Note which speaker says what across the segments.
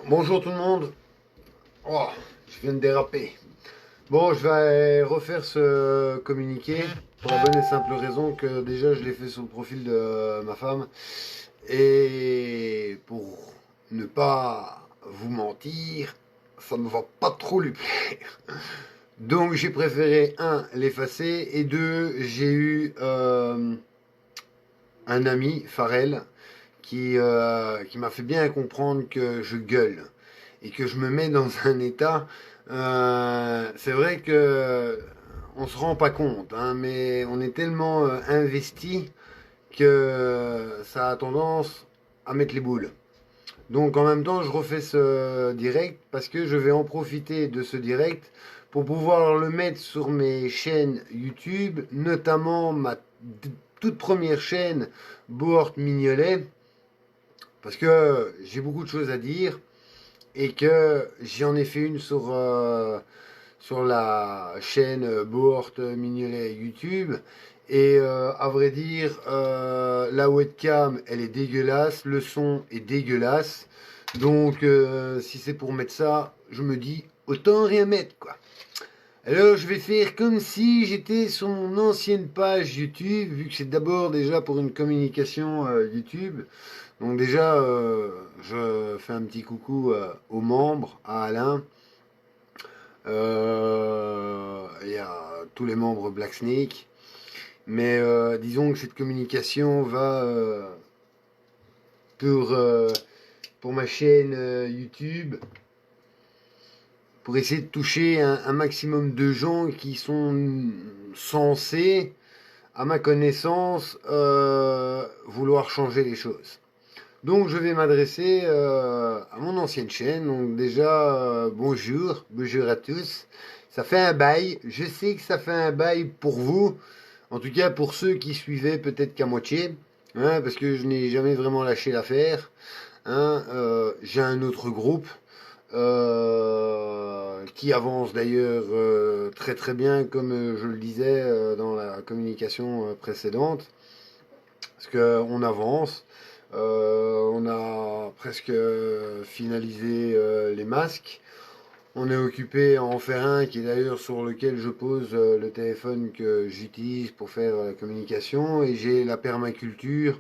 Speaker 1: Bonjour tout le monde. Oh, je viens de déraper. Bon, je vais refaire ce communiqué pour la bonne et simple raison que déjà je l'ai fait sur le profil de ma femme. Et pour ne pas vous mentir, ça ne va pas trop lui plaire. Donc j'ai préféré, un, l'effacer, et deux, j'ai eu un ami, Farel, qui m'a fait bien comprendre que je gueule et que je me mets dans un état. C'est vrai que on se rend pas compte, hein, mais on est tellement investi que ça a tendance à mettre les boules. Donc en même temps, je refais ce direct parce que je vais en profiter de ce direct pour pouvoir le mettre sur mes chaînes YouTube, notamment ma toute première chaîne, Bohort Mignolet, parce que j'ai beaucoup de choses à dire et que j'en ai fait une sur la chaîne Bohort Mignolet YouTube. Et à vrai dire, la webcam, elle est dégueulasse, le son est dégueulasse. Donc, si c'est pour mettre ça, je me dis, autant rien mettre, quoi. Alors, je vais faire comme si j'étais sur mon ancienne page YouTube, vu que c'est d'abord déjà pour une communication YouTube. Donc déjà, je fais un petit coucou aux membres, à Alain, et à tous les membres Black Snake. Mais disons que cette communication va pour, euh, pour ma chaîne YouTube, pour essayer de toucher un maximum de gens qui sont censés, à ma connaissance, vouloir changer les choses. Donc je vais m'adresser à mon ancienne chaîne. Donc déjà, bonjour à tous. Ça fait un bail, je sais que ça fait un bail pour vous, en tout cas pour ceux qui suivaient peut-être qu'à moitié, hein, parce que je n'ai jamais vraiment lâché l'affaire. Hein, j'ai un autre groupe qui avance d'ailleurs très très bien, comme je le disais dans la communication précédente, parce qu'on avance. On a presque finalisé les masques. On est occupé à en faire un qui est d'ailleurs sur lequel je pose le téléphone que j'utilise pour faire la communication. Et j'ai la permaculture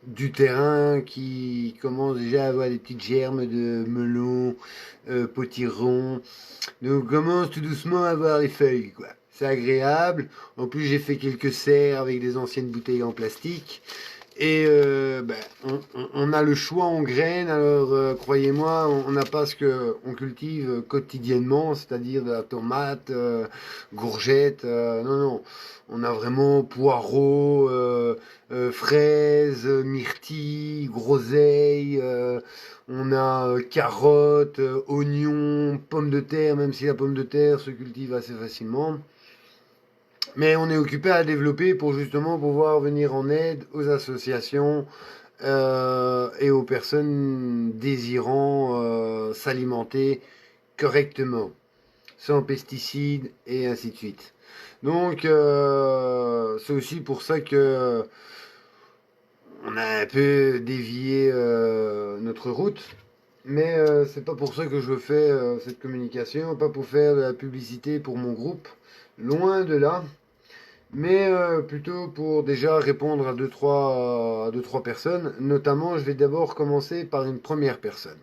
Speaker 1: du terrain qui commence déjà à avoir des petites germes de melon, potiron. Donc on commence tout doucement à avoir les feuilles, quoi. C'est agréable. En plus, j'ai fait quelques serres avec des anciennes bouteilles en plastique. Et on a le choix en graines, alors croyez-moi, on n'a pas ce qu'on cultive quotidiennement, c'est-à-dire de la tomate, courgette, non, non. On a vraiment poireaux, fraises, myrtilles, groseilles, on a carottes, oignons, pommes de terre, même si la pomme de terre se cultive assez facilement. Mais on est occupé à développer pour justement pouvoir venir en aide aux associations et aux personnes désirant s'alimenter correctement, sans pesticides et ainsi de suite. Donc c'est aussi pour ça que on a un peu dévié notre route. Mais c'est pas pour ça que je fais cette communication, pas pour faire de la publicité pour mon groupe, loin de là. Mais plutôt pour déjà répondre à deux, trois personnes. Notamment, je vais d'abord commencer par une première personne.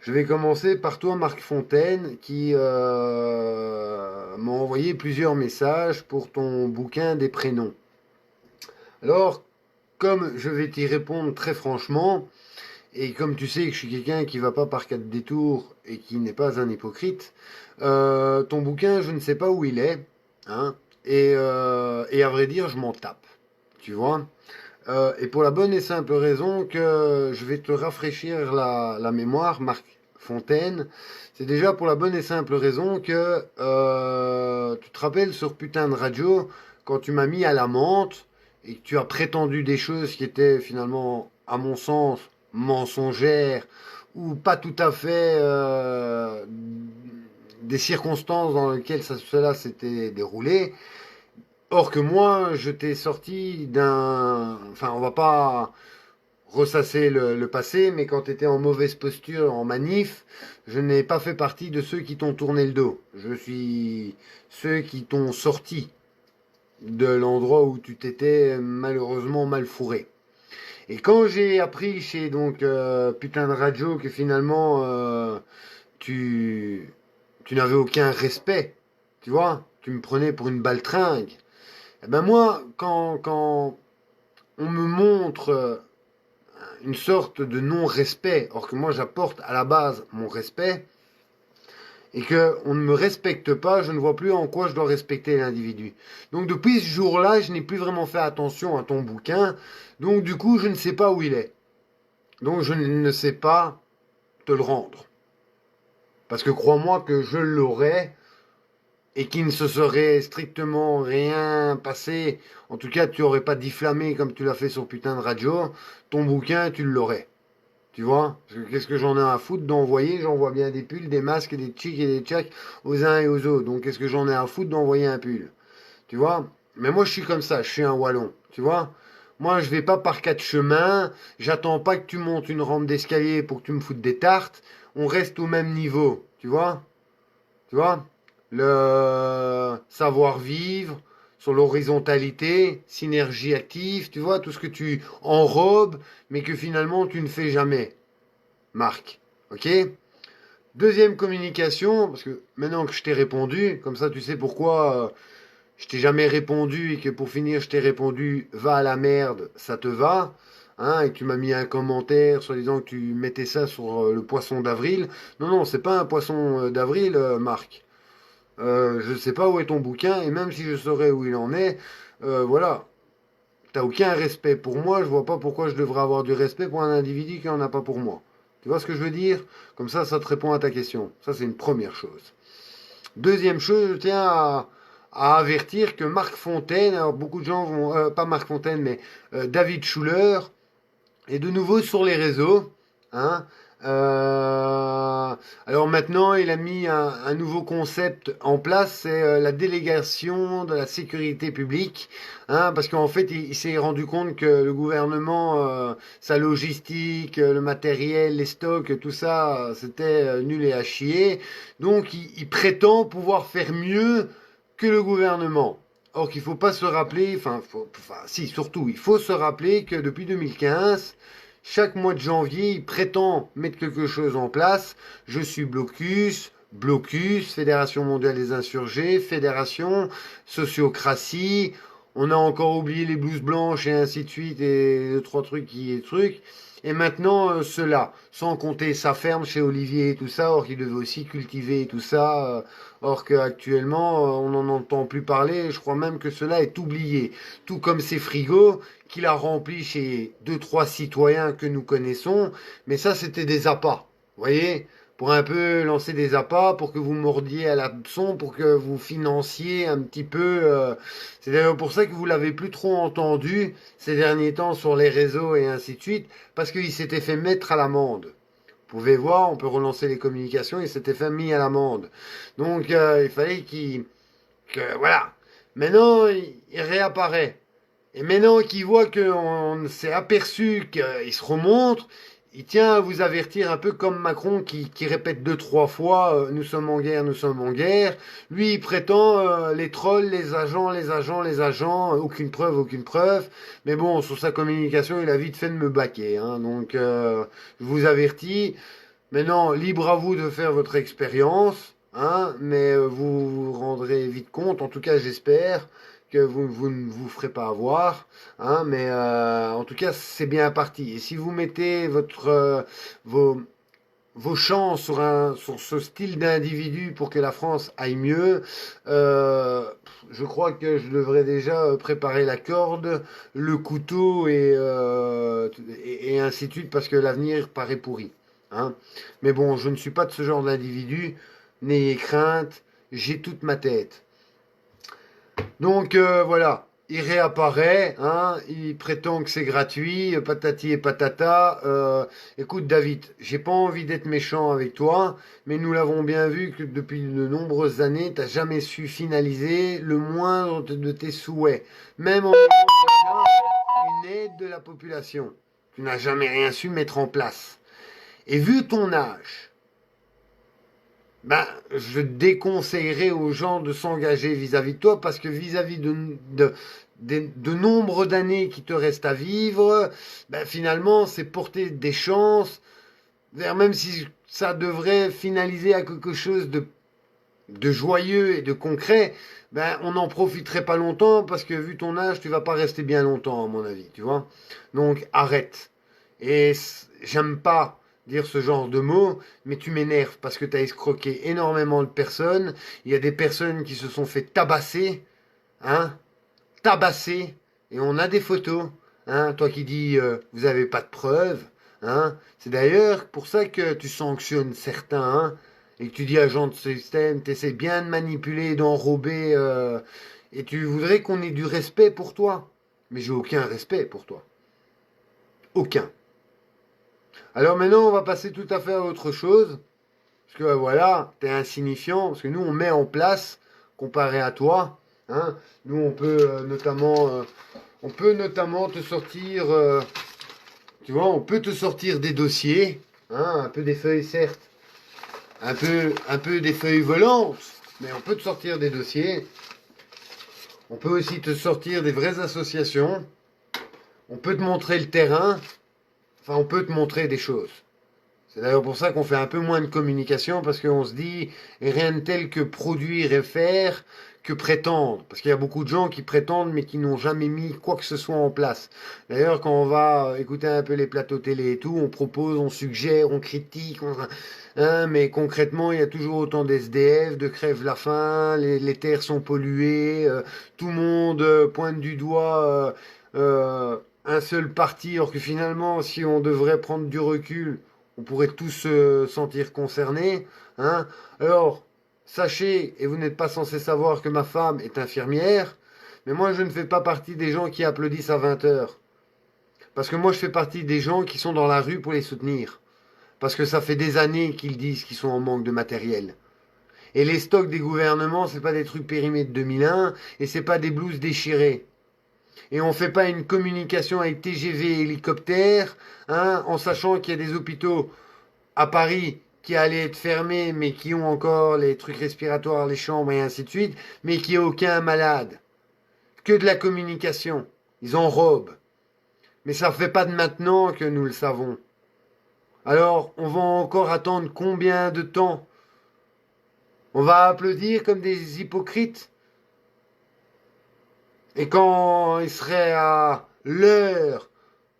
Speaker 1: Je vais commencer par toi, Marc Fontaine, qui m'a envoyé plusieurs messages pour ton bouquin des prénoms. Alors, comme je vais t'y répondre très franchement, et comme tu sais que je suis quelqu'un qui va pas par quatre détours et qui n'est pas un hypocrite, ton bouquin, je ne sais pas où il est, hein, et à vrai dire, je m'en tape, tu vois. Et pour la bonne et simple raison que je vais te rafraîchir la mémoire, Marc Fontaine, c'est déjà pour la bonne et simple raison que tu te rappelles sur putain de radio, quand tu m'as mis à la menthe et que tu as prétendu des choses qui étaient finalement, à mon sens, mensongères ou pas tout à fait des circonstances dans lesquelles cela s'était déroulé. Or que moi, je t'ai sorti d'un... Enfin, ressasser le passé, mais quand tu étais en mauvaise posture, en manif, je n'ai pas fait partie de ceux qui t'ont tourné le dos. Je suis ceux qui t'ont sorti de l'endroit où tu t'étais malheureusement mal fourré. Et quand j'ai appris chez donc putain de radio que finalement tu tu n'avais aucun respect, tu vois, tu me prenais pour une baltringue. Eh ben moi, quand on me montre une sorte de non-respect, or que moi j'apporte à la base mon respect, et que on ne me respecte pas, je ne vois plus en quoi je dois respecter l'individu. Donc depuis ce jour-là, je n'ai plus vraiment fait attention à ton bouquin, donc du coup je ne sais pas où il est. Donc je ne sais pas te le rendre. Parce que crois-moi que je l'aurais et qu'il ne se serait strictement rien passé. En tout cas, tu n'aurais pas diffamé comme tu l'as fait sur putain de radio. Ton bouquin, tu l'aurais. Tu vois? Qu'est-ce que j'en ai à foutre d'envoyer? J'envoie bien des pulls, des masques, des chics et des tchaks aux uns et aux autres. Donc qu'est-ce que j'en ai à foutre d'envoyer un pull? Tu vois? Mais moi, je suis comme ça. Je suis un wallon. Tu vois? Moi, je vais pas par quatre chemins. J'attends pas que tu montes une rampe d'escalier pour que tu me foutes des tartes. On reste au même niveau. Tu vois? Tu vois? Le savoir-vivre, sur l'horizontalité, synergie active, tu vois, tout ce que tu enrobes, mais que finalement tu ne fais jamais. Marc. Ok? Deuxième communication, parce que maintenant que je t'ai répondu, comme ça tu sais pourquoi je t'ai jamais répondu et que pour finir je t'ai répondu va à la merde, ça te va. Hein, et que tu m'as mis un commentaire sur disant que tu mettais ça sur le poisson d'avril. Non, non, c'est pas un poisson d'avril, Marc. Je sais pas où est ton bouquin, et même si je saurais où il en est, voilà. T'as aucun respect pour moi, je vois pas pourquoi je devrais avoir du respect pour un individu qui en a pas pour moi. Tu vois ce que je veux dire? Comme ça te répond à ta question. Ça, c'est une première chose. Deuxième chose, je tiens à avertir que Marc Fontaine, alors beaucoup de gens vont, pas Marc Fontaine, mais David Schuller, est de nouveau sur les réseaux. Hein. Alors maintenant, il a mis un nouveau concept en place, c'est la délégation de la sécurité publique, hein, parce qu'en fait, il s'est rendu compte que le gouvernement, sa logistique, le matériel, les stocks, tout ça, c'était nul et à chier. Donc, il prétend pouvoir faire mieux que le gouvernement. Or qu'il ne faut pas se rappeler, si, surtout, il faut se rappeler que depuis 2015, chaque mois de janvier, il prétend mettre quelque chose en place. Je suis blocus, blocus, Fédération mondiale des insurgés, Fédération, sociocratie. On a encore oublié les blouses blanches et ainsi de suite et deux, trois trucs qui est trucs. Et maintenant, cela, sans compter sa ferme chez Olivier et tout ça, or qu'il devait aussi cultiver et tout ça, or qu'actuellement, on n'en entend plus parler, je crois même que cela est oublié. Tout comme ces frigos qu'il a remplis chez deux, trois citoyens que nous connaissons, mais ça, c'était des appâts, vous voyez? Pour un peu lancer des appâts, pour que vous mordiez à l'hameçon, pour que vous financiez un petit peu. C'est d'ailleurs pour ça que vous l'avez plus trop entendu ces derniers temps sur les réseaux et ainsi de suite, parce qu'il s'était fait mettre à l'amende. Vous pouvez voir, on peut relancer les communications, il s'était fait mis à l'amende. Donc il fallait voilà. Maintenant, il réapparaît. Et maintenant qu'il voit qu'on s'est aperçu qu'il se remonte, il tient à vous avertir un peu comme Macron qui répète deux, trois fois nous sommes en guerre, nous sommes en guerre. Lui, il prétend les trolls, les agents, les agents, les agents, aucune preuve, aucune preuve. Mais bon, sur sa communication, il a vite fait de me baquer. Hein. Donc, je vous avertis. Maintenant, libre à vous de faire votre expérience, hein, mais vous vous rendrez vite compte, en tout cas j'espère, que vous ne vous ferez pas avoir, hein, mais en tout cas c'est bien parti. Et si vous mettez vos, vos chances sur ce style d'individu pour que la France aille mieux, je crois que je devrais déjà préparer la corde, le couteau et ainsi de suite, parce que l'avenir paraît pourri. Hein. Mais bon, je ne suis pas de ce genre d'individu. N'ayez crainte, j'ai toute ma tête. Donc voilà, il réapparaît, hein, il prétend que c'est gratuit, patati et patata. Écoute David, j'ai pas envie d'être méchant avec toi, mais nous l'avons bien vu que depuis de nombreuses années, t'as jamais su finaliser le moindre de tes souhaits, même en ayant une aide de la population. Tu n'as jamais rien su mettre en place. Et vu ton âge, ben, je déconseillerais aux gens de s'engager vis-à-vis de toi parce que vis-à-vis de nombre d'années qui te restent à vivre, ben, finalement, c'est porter des chances vers, même si ça devrait finaliser à quelque chose de joyeux et de concret, ben, on n'en profiterait pas longtemps parce que vu ton âge, tu vas pas rester bien longtemps, à mon avis, tu vois. Donc, arrête. Et j'aime pas dire ce genre de mots, mais tu m'énerves parce que tu as escroqué énormément de personnes. Il y a des personnes qui se sont fait tabasser, hein, tabasser, et on a des photos, hein, toi qui dis vous avez pas de preuves, hein. C'est d'ailleurs pour ça que tu sanctionnes certains, hein, et que tu dis agent de système, tu essaies bien de manipuler, d'enrober, et tu voudrais qu'on ait du respect pour toi. Mais j'ai aucun respect pour toi. Aucun. Alors maintenant, on va passer tout à fait à autre chose. Parce que voilà, t'es insignifiant. Parce que nous, on met en place, comparé à toi. Hein, nous, on peut notamment te sortir, tu vois, on peut te sortir des dossiers. Hein, un peu des feuilles, certes. Un peu des feuilles volantes. Mais on peut te sortir des dossiers. On peut aussi te sortir des vraies associations. On peut te montrer le terrain. Enfin, on peut te montrer des choses. C'est d'ailleurs pour ça qu'on fait un peu moins de communication, parce qu'on se dit rien de tel que produire et faire que prétendre. Parce qu'il y a beaucoup de gens qui prétendent mais qui n'ont jamais mis quoi que ce soit en place. D'ailleurs, quand on va écouter un peu les plateaux télé et tout, on propose, on suggère, on critique, hein, mais concrètement, il y a toujours autant d'SDF, de crève la faim, les terres sont polluées, tout le monde pointe du doigt un seul parti, alors que finalement, si on devrait prendre du recul, on pourrait tous se sentir concernés. Hein. Alors, sachez, et vous n'êtes pas censé savoir que ma femme est infirmière, mais moi je ne fais pas partie des gens qui applaudissent à 20 heures. Parce que moi je fais partie des gens qui sont dans la rue pour les soutenir. Parce que ça fait des années qu'ils disent qu'ils sont en manque de matériel. Et les stocks des gouvernements, c'est pas des trucs périmés de 2001, et c'est pas des blouses déchirées. Et on fait pas une communication avec TGV et hélicoptère, hein, en sachant qu'il y a des hôpitaux à Paris qui allaient être fermés, mais qui ont encore les trucs respiratoires, les chambres et ainsi de suite, mais qui n'ont aucun malade. Que de la communication. Ils enrobent. Mais ça ne fait pas de maintenant que nous le savons. Alors, on va encore attendre combien de temps? On va applaudir comme des hypocrites? Et quand il serait à l'heure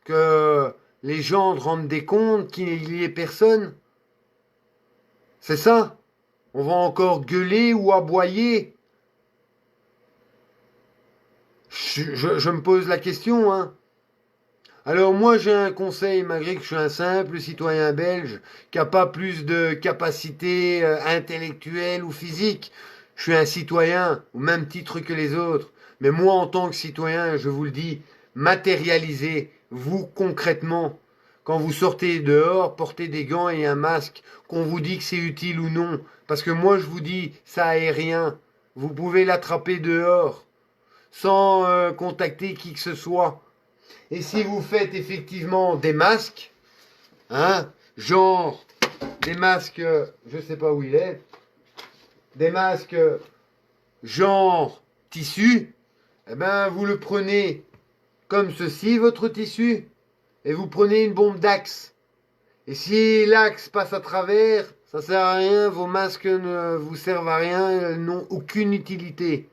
Speaker 1: que les gens rendent des comptes, qu'il n'y ait personne, c'est ça? On va encore gueuler ou aboyer? Je me pose la question, hein. Alors moi j'ai un conseil, malgré que je suis un simple citoyen belge, qui n'a pas plus de capacité intellectuelle ou physique. Je suis un citoyen, au même titre que les autres. Mais moi en tant que citoyen, je vous le dis, matérialisez, vous concrètement. Quand vous sortez dehors, portez des gants et un masque, qu'on vous dit que c'est utile ou non. Parce que moi je vous dis, ça aérien. Vous pouvez l'attraper dehors, sans contacter qui que ce soit. Et si vous faites effectivement des masques, hein, genre des masques, je sais pas où il est, des masques genre tissu, eh ben vous le prenez comme ceci, votre tissu, et vous prenez une bombe d'axe. Et si l'axe passe à travers, ça sert à rien, vos masques ne vous servent à rien, ils n'ont aucune utilité.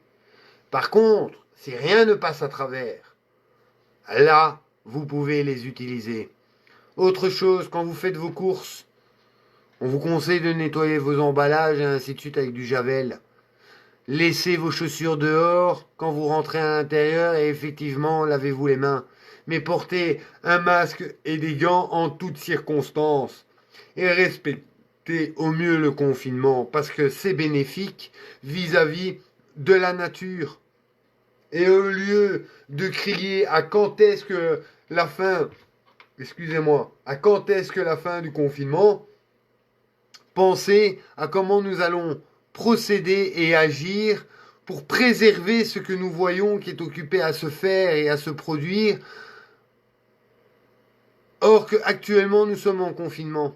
Speaker 1: Par contre, si rien ne passe à travers, là, vous pouvez les utiliser. Autre chose, quand vous faites vos courses, on vous conseille de nettoyer vos emballages et ainsi de suite avec du javel. Laissez vos chaussures dehors quand vous rentrez à l'intérieur et effectivement, lavez-vous les mains. Mais portez un masque et des gants en toutes circonstances. Et respectez au mieux le confinement parce que c'est bénéfique vis-à-vis de la nature. Et au lieu de crier à quand est-ce que la fin, excusez-moi, à quand est-ce que la fin du confinement, pensez à comment nous allons procéder et agir pour préserver ce que nous voyons qui est occupé à se faire et à se produire Or qu'actuellement, nous sommes en confinement.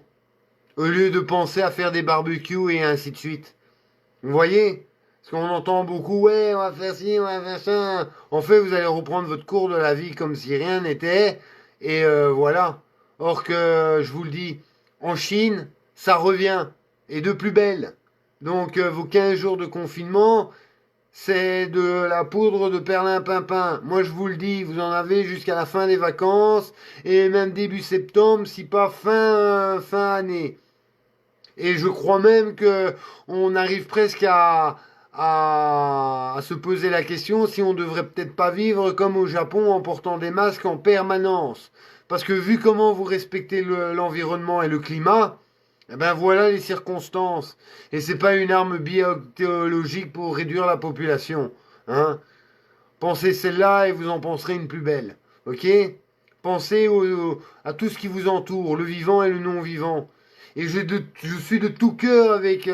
Speaker 1: Au lieu de penser à faire des barbecues et ainsi de suite. Vous voyez? Parce qu'on entend beaucoup, ouais, on va faire ci, on va faire ça. En fait, vous allez reprendre votre cours de la vie comme si rien n'était. Et voilà. Or que, je vous le dis, en Chine, ça revient. Et de plus belle. Donc, vos 15 jours de confinement, c'est de la poudre de perlimpinpin. Moi, je vous le dis, vous en avez jusqu'à la fin des vacances. Et même début septembre, si pas fin année. Et je crois même que on arrive presque à se poser la question si on devrait peut-être pas vivre comme au Japon en portant des masques en permanence. Parce que vu comment vous respectez l'environnement et le climat, eh ben voilà les circonstances. Et c'est pas une arme biothéologique pour réduire la population. Hein. Pensez celle-là et vous en penserez une plus belle. Ok? Pensez à tout ce qui vous entoure, le vivant et le non-vivant. Et je suis de tout cœur avec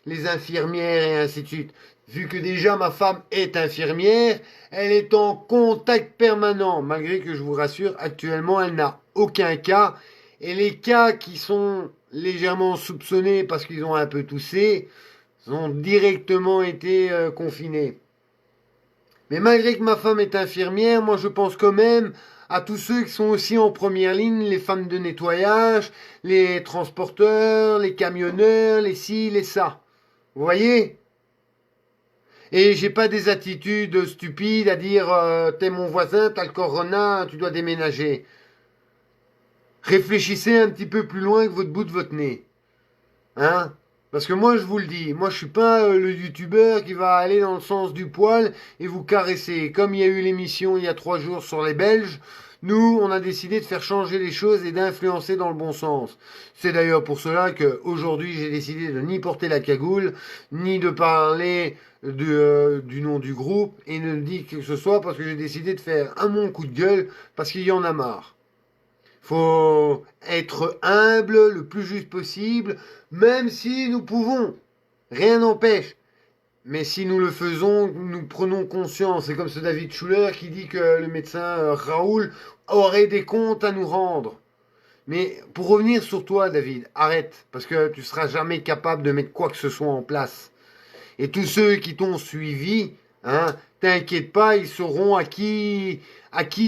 Speaker 1: les infirmières et ainsi de suite. Vu que déjà ma femme est infirmière, elle est en contact permanent. Malgré que je vous rassure, actuellement elle n'a aucun cas. Et les cas qui sont légèrement soupçonnés parce qu'ils ont un peu toussé, ont directement été confinés. Mais malgré que ma femme est infirmière, moi je pense quand même à tous ceux qui sont aussi en première ligne, les femmes de nettoyage, les transporteurs, les camionneurs, les ci, les ça. Vous voyez? Et j'ai pas des attitudes stupides à dire t'es mon voisin, t'as le corona, tu dois déménager. Réfléchissez un petit peu plus loin que votre bout de votre nez. Hein? Parce que moi, je vous le dis, moi, je suis pas le youtubeur qui va aller dans le sens du poil et vous caresser. Comme il y a eu l'émission il y a 3 jours sur les Belges, nous, on a décidé de faire changer les choses et d'influencer dans le bon sens. C'est d'ailleurs pour cela que aujourd'hui, j'ai décidé de ni porter la cagoule, ni de parler du nom du groupe et ne dire que ce soit parce que j'ai décidé de faire un mon coup de gueule parce qu'il y en a marre. Faut être humble le plus juste possible, même si nous pouvons. Rien n'empêche. Mais si nous le faisons, nous prenons conscience. C'est comme ce David Schuller qui dit que le médecin Raoul aurait des comptes à nous rendre. Mais pour revenir sur toi, David, arrête. Parce que tu seras jamais capable de mettre quoi que ce soit en place. Et tous ceux qui t'ont suivi, hein, t'inquiète pas, ils sauront à qui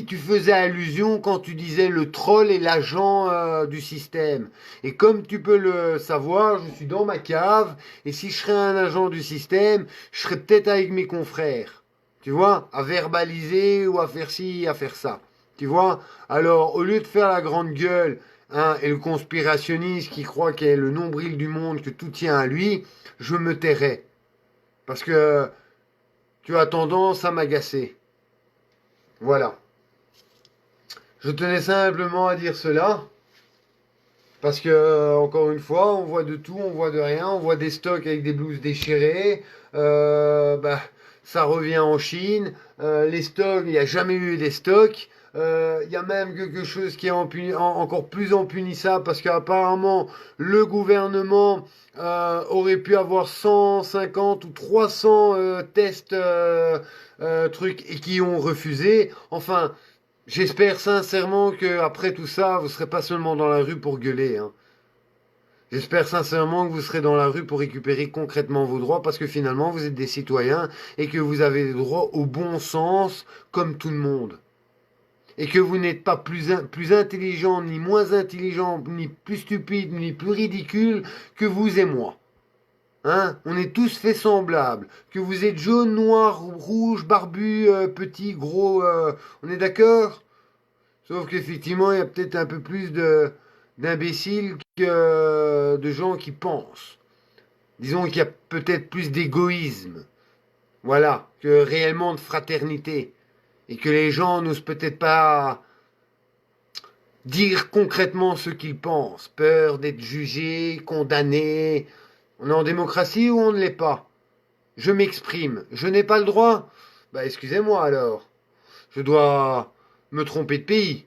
Speaker 1: tu faisais allusion quand tu disais le troll et l'agent du système. Et comme tu peux le savoir, je suis dans ma cave, et si je serais un agent du système, je serais peut-être avec mes confrères. Tu vois, à verbaliser ou à faire ci, à faire ça. Tu vois, alors au lieu de faire la grande gueule, hein, et le conspirationniste qui croit qu'il est le nombril du monde, que tout tient à lui, je me tairais. Parce que tu as tendance à m'agacer. Voilà. Je tenais simplement à dire cela. Parce que, encore une fois, on voit de tout, on voit de rien. On voit des stocks avec des blouses déchirées. Ça revient en Chine. Les stocks, il n'y a jamais eu des stocks. Il y a même quelque chose qui est encore plus impunissable parce qu'apparemment le gouvernement aurait pu avoir 150 ou 300 tests trucs et qui ont refusé. Enfin, j'espère sincèrement que après tout ça, vous serez pas seulement dans la rue pour gueuler. Hein. J'espère sincèrement que vous serez dans la rue pour récupérer concrètement vos droits parce que finalement vous êtes des citoyens et que vous avez des droits au bon sens comme tout le monde. Et que vous n'êtes pas plus intelligent, ni moins intelligent, ni plus stupide, ni plus ridicule que vous et moi. Hein? On est tous faits semblables. Que vous êtes jaune, noir, rouge, barbu, petit, gros, on est d'accord? Sauf qu'effectivement, il y a peut-être un peu plus d'imbéciles que de gens qui pensent. Disons qu'il y a peut-être plus d'égoïsme. Voilà, que réellement de fraternité. Et que les gens n'osent peut-être pas dire concrètement ce qu'ils pensent. Peur d'être jugés, condamnés. On est en démocratie ou on ne l'est pas? Je m'exprime. Je n'ai pas le droit? Bah excusez-moi alors. Je dois me tromper de pays.